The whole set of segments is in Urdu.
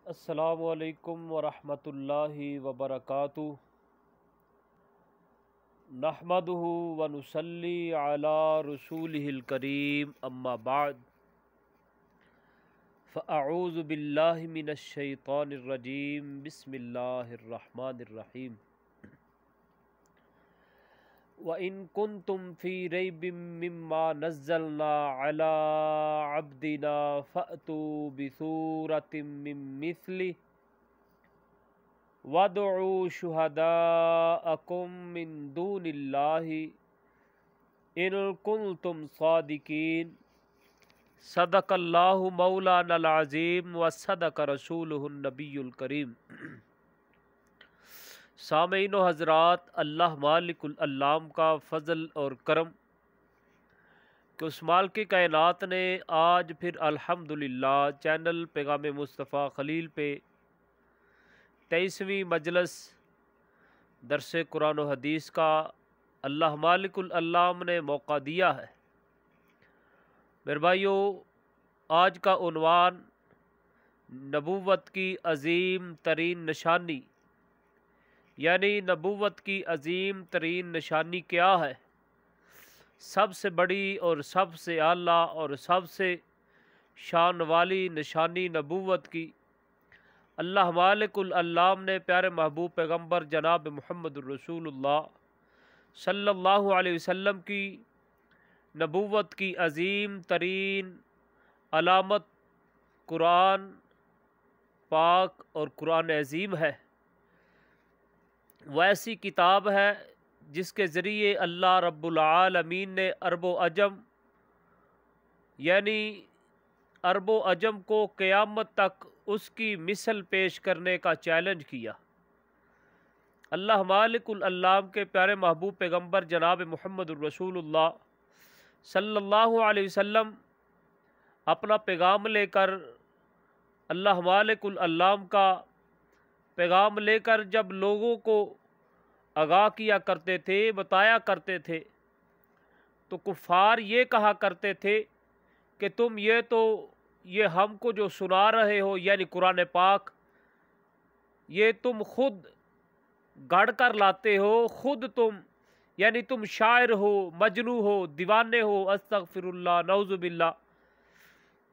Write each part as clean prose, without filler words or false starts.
السلام علیکم ورحمۃ اللہ وبرکاتہ۔ نحمدہ ونصلی علی رسولہ الکریم، اما بعد فاعوذ باللہ من الشیطان الرجیم، بسم اللہ الرحمن الرحیم۔ وَإِن كُنتُمْ فِي رَيْبٍ مِّمَّا نَزَّلْنَا عَلَىٰ عَبْدِنَا فَأْتُوا بِسُورَةٍ مِّن مِّثْلِهِ وَادْعُوا شُهَدَاءَكُم مِّن دُونِ اللَّهِ إِن كُنتُمْ صَادِقِينَ۔ صدق اللہ مولانا العظیم وصدق رسولہ النبی الکریم۔ سامعین و حضرات، اللہ مالک العلام کا فضل اور کرم کہ اس مالک کائنات نے آج پھر الحمدللہ چینل پیغام مصطفیٰ خلیل پہ 23ویں مجلس درس قرآن و حدیث کا اللہ مالک العلام نے موقع دیا ہے۔ میرے بھائیو، آج کا عنوان نبوت کی عظیم ترین نشانی، یعنی نبوت کی عظیم ترین نشانی کیا ہے؟ سب سے بڑی اور سب سے اعلیٰ اور سب سے شان والی نشانی نبوت کی اللہ مالک العلام نے پیارے محبوب پیغمبر جناب محمد الرسول اللہ صلی اللہ علیہ وسلم کی نبوت کی عظیم ترین علامت قرآن پاک اور قرآن عظیم ہے۔ وہ ایسی کتاب ہے جس کے ذریعے اللہ رب العالمین نے عرب و عجم، یعنی عرب و عجم کو قیامت تک اس کی مثل پیش کرنے کا چیلنج کیا۔ اللہ مالک العلام کے پیارے محبوب پیغمبر جناب محمد الرسول اللہ صلی اللہ علیہ وسلم اپنا پیغام لے کر، اللہ مالک العلام کا پیغام لے کر جب لوگوں کو آگاہ کیا کرتے تھے، بتایا کرتے تھے، تو کفار یہ کہا کرتے تھے کہ تم یہ ہم کو جو سنا رہے ہو، یعنی قرآن پاک، یہ تم خود گڑھ کر لاتے ہو، خود تم یعنی تم شاعر ہو، مجنوں ہو، دیوانے ہو، استغفر اللہ، نعوذ باللہ۔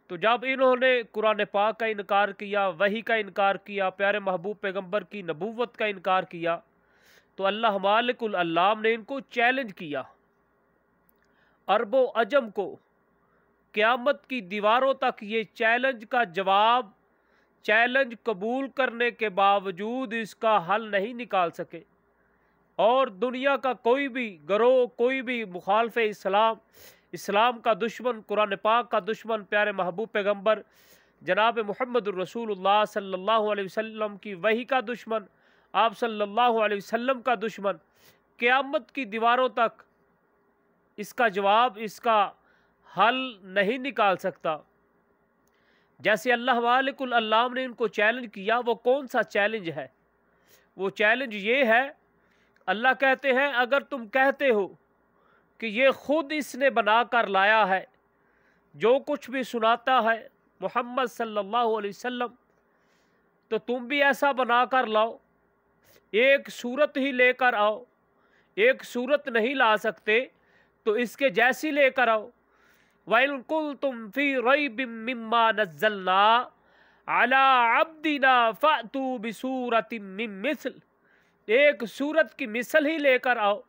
تو جب انہوں نے قرآن پاک کا انکار کیا، وحی کا انکار کیا، پیارے محبوب پیغمبر کی نبوت کا انکار کیا، تو اللہ مالک العلام نے ان کو چیلنج کیا، عرب و عجم کو، قیامت کی دیواروں تک یہ چیلنج کا جواب، چیلنج قبول کرنے کے باوجود اس کا حل نہیں نکال سکے۔ اور دنیا کا کوئی بھی گروہ، کوئی بھی مخالف اسلام کا دشمن، قرآن پاک کا دشمن، پیارے محبوب پیغمبر جناب محمد الرسول اللہ صلی اللہ علیہ وسلم کی وحی کا دشمن، آپ صلی اللہ علیہ وسلم کا دشمن، قیامت کی دیواروں تک اس کا جواب، اس کا حل نہیں نکال سکتا۔ جیسے اللہ مالک العلام نے ان کو چیلنج کیا، وہ کون سا چیلنج ہے؟ وہ چیلنج یہ ہے، اللہ کہتے ہیں اگر تم کہتے ہو کہ یہ خود اس نے بنا کر لایا ہے، جو کچھ بھی سناتا ہے محمد صلی اللہ علیہ وسلم، تو تم بھی ایسا بنا کر لاؤ، ایک صورت ہی لے کر آؤ، ایک صورت نہیں لا سکتے تو اس کے جیسی لے کر آؤ۔ وَإِن كُنتُمْ فِي رَيْبٍ مِّمَّا نَزَّلْنَا عَلَىٰ عَبْدِنَا فَأْتُوا بِسُورَةٍ مِّن مِّثْلِهِ، ایک صورت کی مثل ہی لے کر آؤ۔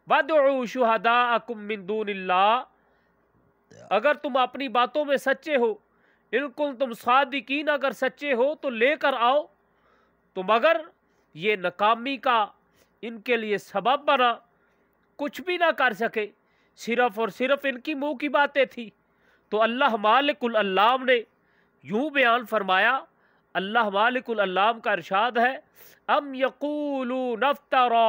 وَادْعُوا شُهَدَاءَكُم مِّن دُونِ اللَّهِ، اگر تم اپنی باتوں میں سچے ہو، اِن كُنتُمْ صَادِقِينَ، اگر سچے ہو تو لے کر آؤ۔ تو مگر یہ ناکامی کا ان کے لیے سبب بنا، کچھ بھی نہ کر سکے، صرف اور صرف ان کی منہ کی باتیں تھی۔ تو اللہ مالک العلام نے یوں بیان فرمایا، اللہ مالک العلام کا ارشاد ہے، ام یقولون افترا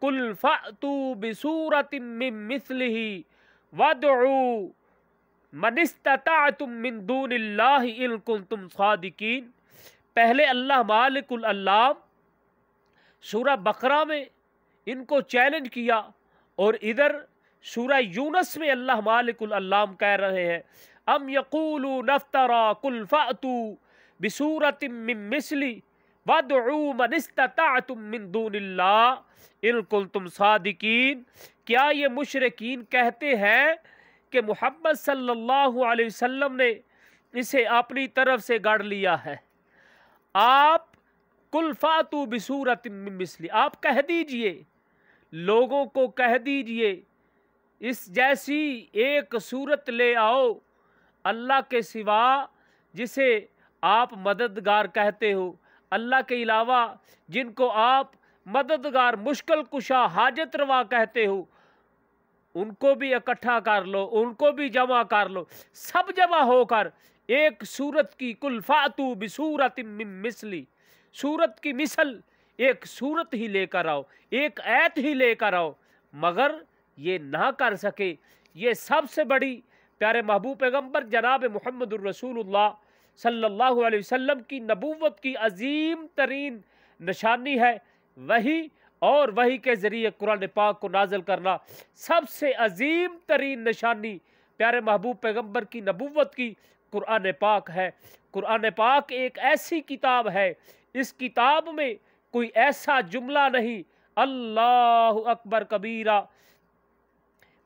قل فأتوا بسورة من مثلہ وادعوا من استطعتم من دون اللہ ان کنتم صادقین۔ پہلے اللہ مالک العلام سورہ بقرہ میں ان کو چیلنج کیا، اور ادھر سورہ یونس میں اللہ مالک العلام کہہ رہے ہیں ام یقولون افترا قل فأتوا بسورۃ من مثلی وادعوا من استطعتم من دون اللہ ان کنتم صادقین۔ کیا یہ مشرکین کہتے ہیں کہ محمد صلی اللہ علیہ وسلم نے اسے اپنی طرف سے گڑھ لیا ہے؟ آپ قل فاتوا بسورۃ من مثلی، آپ کہہ دیجئے، لوگوں کو کہہ دیجئے اس جیسی ایک صورت لے آؤ اللہ کے سوا جسے آپ مددگار کہتے ہو، اللہ کے علاوہ جن کو آپ مددگار، مشکل کشا، حاجت روا کہتے ہو، ان کو بھی اکٹھا کر لو، ان کو بھی جمع کر لو، سب جمع ہو کر ایک سورت کی قل فاتوا بسورۃ من مثلی، سورت کی مثل ایک سورت ہی لے کر آؤ، ایک آیت ہی لے کر آؤ، مگر یہ نہ کر سکے۔ یہ سب سے بڑی پیارے محبوب پیغمبر جناب محمد الرسول اللہ صلی اللہ علیہ وسلم کی نبوت کی عظیم ترین نشانی ہے۔ وحی اور وحی کے ذریعے قرآن پاک کو نازل کرنا سب سے عظیم ترین نشانی پیارے محبوب پیغمبر کی نبوت کی قرآن پاک ہے۔ قرآن پاک ایک ایسی کتاب ہے، اس کتاب میں کوئی ایسا جملہ نہیں، اللہ اکبر کبیرہ،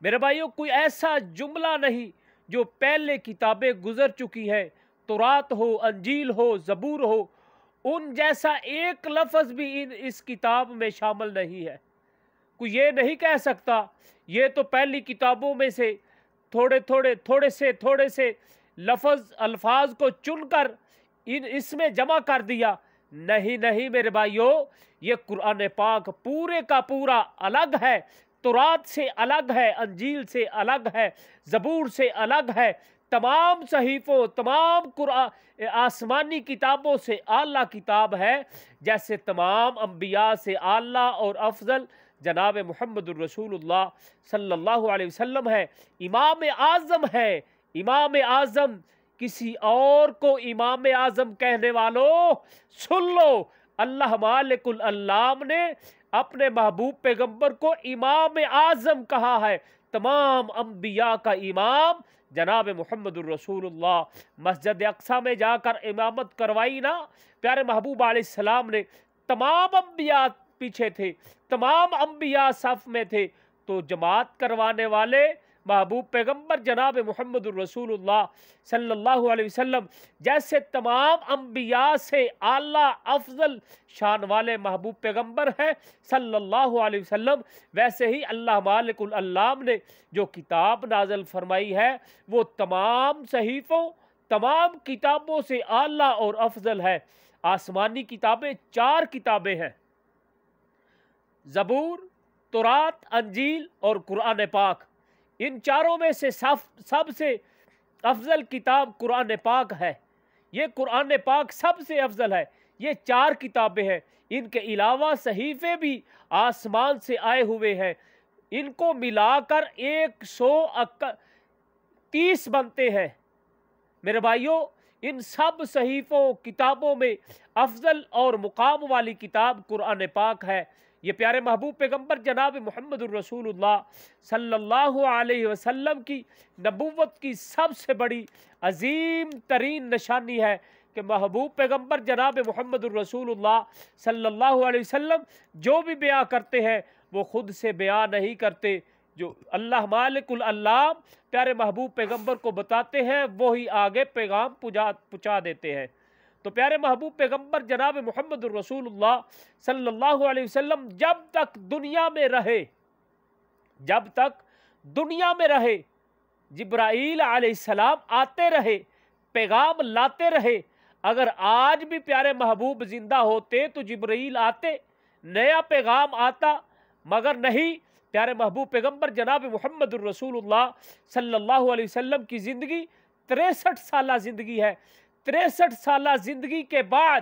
میرے بھائیوں، کوئی ایسا جملہ نہیں جو پہلے کتابیں گزر چکی ہیں، تورات ہو، انجیل ہو، زبور ہو، ان جیسا ایک لفظ بھی اس کتاب میں شامل نہیں ہے۔ کوئی یہ نہیں کہہ سکتا یہ تو پہلی کتابوں میں سے تھوڑے سے الفاظ کو چن کر اس میں جمع کر دیا۔ نہیں میرے بھائیوں، یہ قرآن پاک پورے کا پورا الگ ہے، تورات سے الگ ہے، انجیل سے الگ ہے، زبور سے الگ ہے، تمام صحیفوں، تمام قرآن آسمانی کتابوں سے اعلیٰ کتاب ہے، جیسے تمام انبیاء سے اعلیٰ اور افضل جناب محمد الرسول اللہ صلی اللہ علیہ وسلم ہے، امام اعظم ہے۔ امام اعظم، کسی اور کو امام اعظم کہنے والوں سن لو، اللہ مالک العلام نے اپنے محبوب پیغمبر کو امام اعظم کہا ہے، تمام انبیاء کا امام جناب محمد الرسول اللہ۔ مسجد اقصی میں جا کر امامت کروائی نا پیارے محبوب علیہ السلام نے، تمام انبیاء پیچھے تھے، تمام انبیاء صف میں تھے، تو جماعت کروانے والے محبوب پیغمبر جناب محمد الرسول اللہ صلی اللہ علیہ وسلم، جیسے تمام انبیاء سے اعلیٰ افضل شان والے محبوب پیغمبر ہیں صلی اللہ علیہ وسلم، ویسے ہی اللہ مالک العلام نے جو کتاب نازل فرمائی ہے وہ تمام صحیفوں، تمام کتابوں سے اعلیٰ اور افضل ہے۔ آسمانی کتابیں 4 کتابیں ہیں، زبور، تورات، انجیل اور قرآن پاک۔ ان چاروں میں سے سب سے افضل کتاب قرآن پاک ہے۔ یہ قرآن پاک سب سے افضل ہے۔ یہ 4 کتابیں ہیں، ان کے علاوہ صحیفے بھی آسمان سے آئے ہوئے ہیں، ان کو ملا کر 130 بنتے ہیں۔ میرے بھائیوں، ان سب صحیفوں، کتابوں میں افضل اور مقام والی کتاب قرآن پاک ہے۔ یہ پیارے محبوب پیغمبر جناب محمد الرسول اللہ صلی اللہ علیہ وسلم کی نبوت کی سب سے بڑی عظیم ترین نشانی ہے کہ محبوب پیغمبر جناب محمد الرسول اللہ صلی اللہ علیہ وسلم جو بھی بیان کرتے ہیں وہ خود سے بیان نہیں کرتے، جو اللہ مالک العلام پیارے محبوب پیغمبر کو بتاتے ہیں وہی آگے پیغام پہنچا دیتے ہیں۔ تو پیارے محبوب پیغمبر جناب محمد الرسول اللہ صلی اللہ علیہ وسلم جب تک دنیا میں رہے جبرائیل علیہ السلام آتے رہے، پیغام لاتے رہے۔ اگر آج بھی پیارے محبوب زندہ ہوتے تو جبرائیل آتے، نیا پیغام آتا، مگر نہیں، پیارے محبوب پیغمبر جناب محمد الرسول اللہ صلی اللہ علیہ وسلم کی زندگی 63 سالہ زندگی ہے۔ 63 سالہ زندگی کے بعد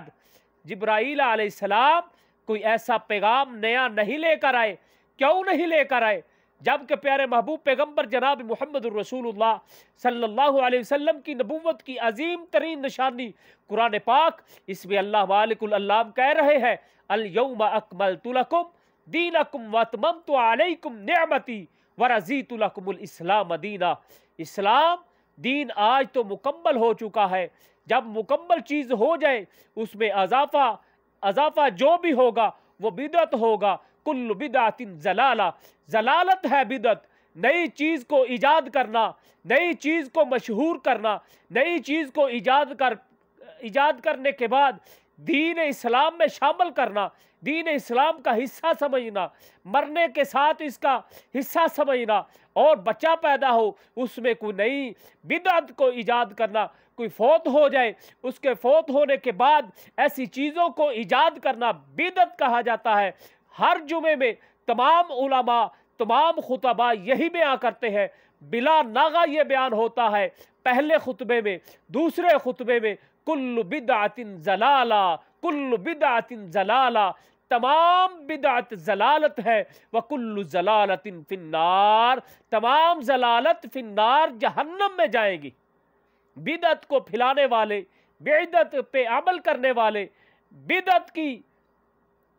جبرائیل علیہ السلام کوئی ایسا پیغام نیا نہیں لے کر آئے۔ کیوں نہیں لے کر آئے؟ جبکہ پیارے محبوب پیغمبر جناب محمد الرسول اللہ صلی اللہ علیہ وسلم کی نبوت کی عظیم ترین نشانی قرآن پاک، اس میں اللہ مالک العلام کہہ رہے ہیں الیوم اکملت لکم دینکم واتممت علیکم نعمتی ورضیت لکم الاسلام دینا۔ اسلام دین آج تو مکمل ہو چکا ہے، جب مکمل چیز ہو جائے اس میں اضافہ جو بھی ہوگا وہ بدعت ہوگا۔ کل بدعت ضلالہ، ضلالت ہے بدعت۔ نئی چیز کو ایجاد کرنا، نئی چیز کو مشہور کرنا، نئی چیز کو ایجاد کرنے کے بعد دین اسلام میں شامل کرنا، دین اسلام کا حصہ سمجھنا، مرنے کے ساتھ اس کا حصہ سمجھنا، اور بچہ پیدا ہو اس میں کوئی نئی بدعت کو ایجاد کرنا، کوئی فوت ہو جائے اس کے فوت ہونے کے بعد ایسی چیزوں کو ایجاد کرنا بدعت کہا جاتا ہے۔ ہر جمعے میں تمام علماء، تمام خطباء یہی بیان کرتے ہیں، بلا ناغہ یہ بیان ہوتا ہے پہلے خطبے میں، دوسرے خطبے میں، کل بدعت ضلالہ، کل بدعت ضلالہ، تمام بدعت ضلالت ہے، وکل ضلالت فی النار، تمام ضلالت فی النار، جہنم میں جائیں گی۔ بدعت کو پھیلانے والے، بدعت پہ عمل کرنے والے، بدعت کی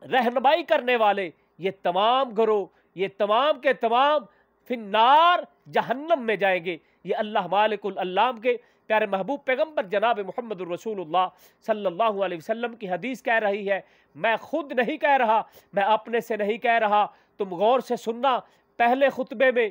رہنمائی کرنے والے، یہ تمام گروہ، یہ تمام کے تمام فی النار، جہنم میں جائیں گے۔ یہ اللہ مالک الالام کے پیارے محبوب پیغمبر جناب محمد الرسول اللہ صلی اللہ علیہ وسلم کی حدیث کہہ رہی ہے، میں خود نہیں کہہ رہا، میں اپنے سے نہیں کہہ رہا، تم غور سے سننا۔ پہلے خطبے میں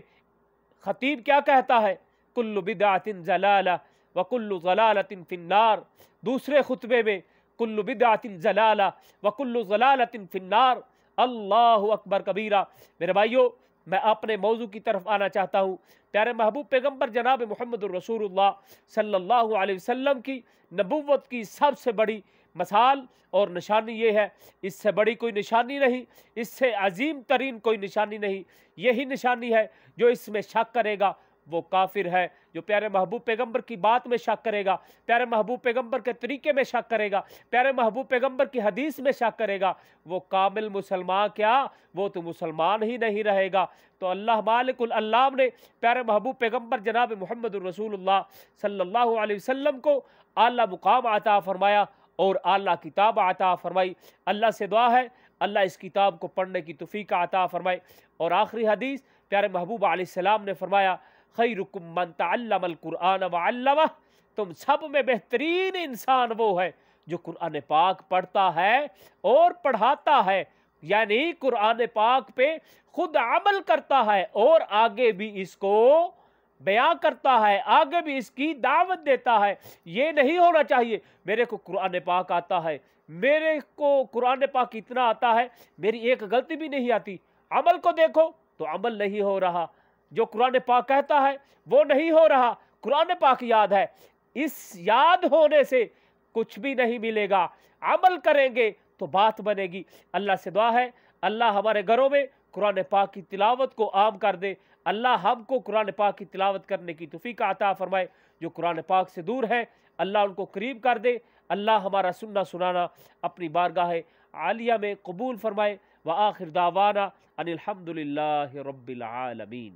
خطیب کیا کہتا ہے؟ کل بدعت ضلالہ وکل ضلالۃ فی النار۔ دوسرے خطبے میں کل بدعت ضلالہ وکل ضلالۃ فی النار۔ اللہ اکبر کبیرہ۔ میرے بھائیوں، میں اپنے موضوع کی طرف آنا چاہتا ہوں۔ پیارے محبوب پیغمبر جناب محمد الرسول اللہ صلی اللہ علیہ وسلم کی نبوت کی سب سے بڑی مثال اور نشانی یہ ہے، اس سے بڑی کوئی نشانی نہیں، اس سے عظیم ترین کوئی نشانی نہیں۔ یہی نشانی ہے، جو اس میں شک کرے گا وہ کافر ہے۔ جو پیارے محبوب پیغمبر کی بات میں شک کرے گا، پیارے محبوب پیغمبر کے طریقے میں شک کرے گا، پیارے محبوب پیغمبر کی حدیث میں شک کرے گا، وہ کامل مسلمان کیا، وہ تو مسلمان ہی نہیں رہے گا۔ تو اللہ مالک الالام نے پیارے محبوب پیغمبر جناب محمد الرسول اللہ صلی اللہ علیہ وسلم کو اعلیٰ مقام عطا فرمایا اور اعلیٰ کتاب عطا فرمائی۔ اللہ سے دعا ہے اللہ اس کتاب کو پڑھنے کی توفیق عطا فرمائے۔ اور آخری حدیث پیارے محبوب علیہ السلام نے فرمایا، خیرکم من تعلم القرآن وعلمہ، تم سب میں بہترین انسان وہ ہے جو قرآن پاک پڑھتا ہے اور پڑھاتا ہے، یعنی قرآن پاک پہ خود عمل کرتا ہے اور آگے بھی اس کو بیان کرتا ہے، آگے بھی اس کی دعوت دیتا ہے۔ یہ نہیں ہونا چاہیے میرے کو قرآن پاک آتا ہے، میرے کو قرآن پاک اتنا آتا ہے، میری ایک غلطی بھی نہیں آتی۔ عمل کو دیکھو تو عمل نہیں ہو رہا، جو قرآن پاک کہتا ہے وہ نہیں ہو رہا۔ قرآن پاک یاد ہے، اس یاد ہونے سے کچھ بھی نہیں ملے گا، عمل کریں گے تو بات بنے گی۔ اللہ سے دعا ہے اللہ ہمارے گھروں میں قرآن پاک کی تلاوت کو عام کر دے، اللہ ہم کو قرآن پاک کی تلاوت کرنے کی توفیق عطا فرمائے۔ جو قرآن پاک سے دور ہے اللہ ان کو قریب کر دے، اللہ ہمارا سننا سنانا اپنی بارگاہ عالیہ میں قبول فرمائے۔ وآخر دعوانا ان الحمد للہ رب العالمین۔